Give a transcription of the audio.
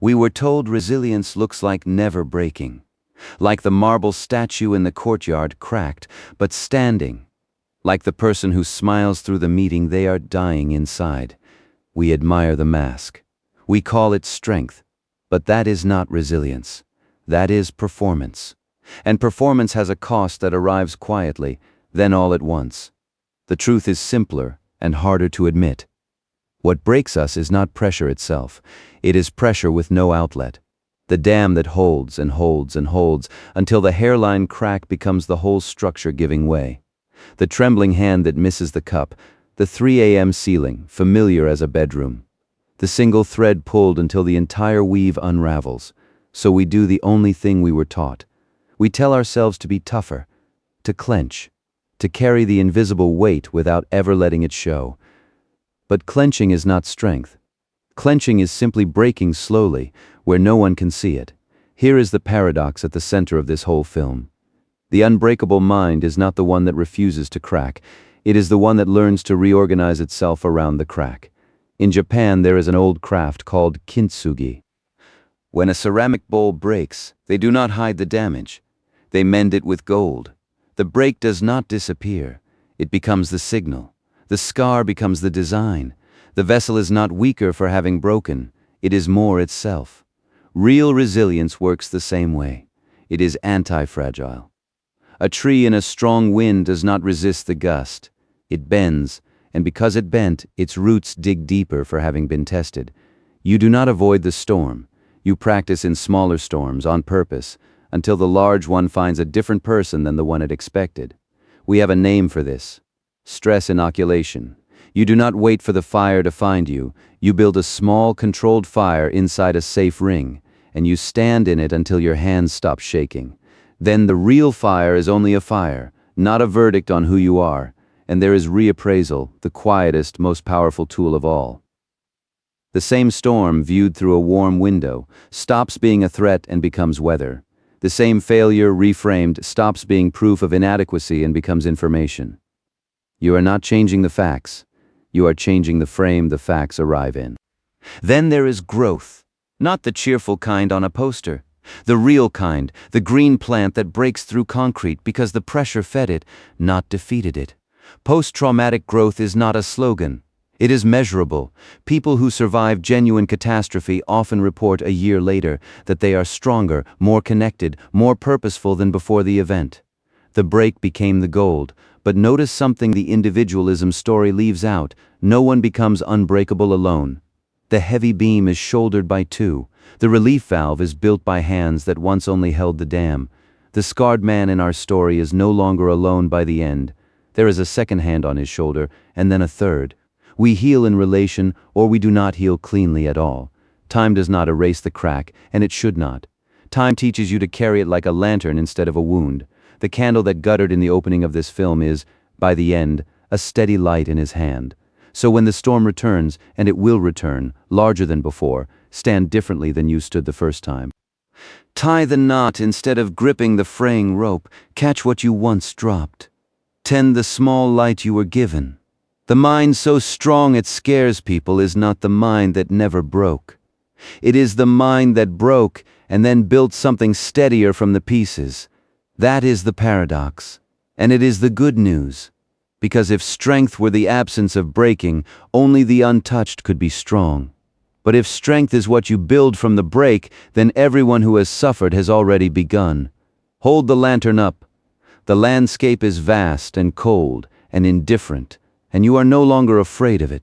We were told resilience looks like never breaking, like the marble statue in the courtyard cracked, but standing, like the person who smiles through the meeting they are dying inside. We admire the mask. We call it strength, but that is not resilience. That is performance. And performance has a cost that arrives quietly, then all at once. The truth is simpler and harder to admit. What breaks us is not pressure itself. It is pressure with no outlet. The dam that holds and holds and holds until the hairline crack becomes the whole structure giving way. The trembling hand that misses the cup, the 3 a.m. ceiling, familiar as a bedroom. The single thread pulled until the entire weave unravels. So we do the only thing we were taught. We tell ourselves to be tougher, to clench, to carry the invisible weight without ever letting it show. But clenching is not strength. Clenching is simply breaking slowly, where no one can see it. Here is the paradox at the center of this whole film. The unbreakable mind is not the one that refuses to crack. It is the one that learns to reorganize itself around the crack. In Japan, there is an old craft called kintsugi. When a ceramic bowl breaks, they do not hide the damage. They mend it with gold. The break does not disappear. It becomes the signal. The scar becomes the design. The vessel is not weaker for having broken. It is more itself. Real resilience works the same way. It is anti-fragile. A tree in a strong wind does not resist the gust. It bends, and because it bent, its roots dig deeper for having been tested. You do not avoid the storm. You practice in smaller storms on purpose, until the large one finds a different person than the one it expected. We have a name for this: stress inoculation. You do not wait for the fire to find you. You build a small, controlled fire inside a safe ring, and you stand in it until your hands stop shaking. Then the real fire is only a fire, not a verdict on who you are, and there is reappraisal, the quietest, most powerful tool of all. The same storm, viewed through a warm window, stops being a threat and becomes weather. The same failure, reframed, stops being proof of inadequacy and becomes information. You are not changing the facts. You are changing the frame the facts arrive in. Then there is growth, not the cheerful kind on a poster. The real kind, the green plant that breaks through concrete because the pressure fed it, not defeated it. Post-traumatic growth is not a slogan. It is measurable. People who survive genuine catastrophe often report a year later that they are stronger, more connected, more purposeful than before the event. The break became the gold, but notice something the individualism story leaves out. No one becomes unbreakable alone. The heavy beam is shouldered by two. The relief valve is built by hands that once only held the dam. The scarred man in our story is no longer alone by the end. There is a second hand on his shoulder, and then a third. We heal in relation, or we do not heal cleanly at all. Time does not erase the crack, and it should not. Time teaches you to carry it like a lantern instead of a wound. The candle that guttered in the opening of this film is, by the end, a steady light in his hand. So when the storm returns, and it will return, larger than before, stand differently than you stood the first time. Tie the knot instead of gripping the fraying rope. Catch what you once dropped. Tend the small light you were given. The mind so strong it scares people is not the mind that never broke. It is the mind that broke and then built something steadier from the pieces. That is the paradox. And it is the good news. Because if strength were the absence of breaking, only the untouched could be strong. But if strength is what you build from the break, then everyone who has suffered has already begun. Hold the lantern up. The landscape is vast and cold and indifferent, and you are no longer afraid of it.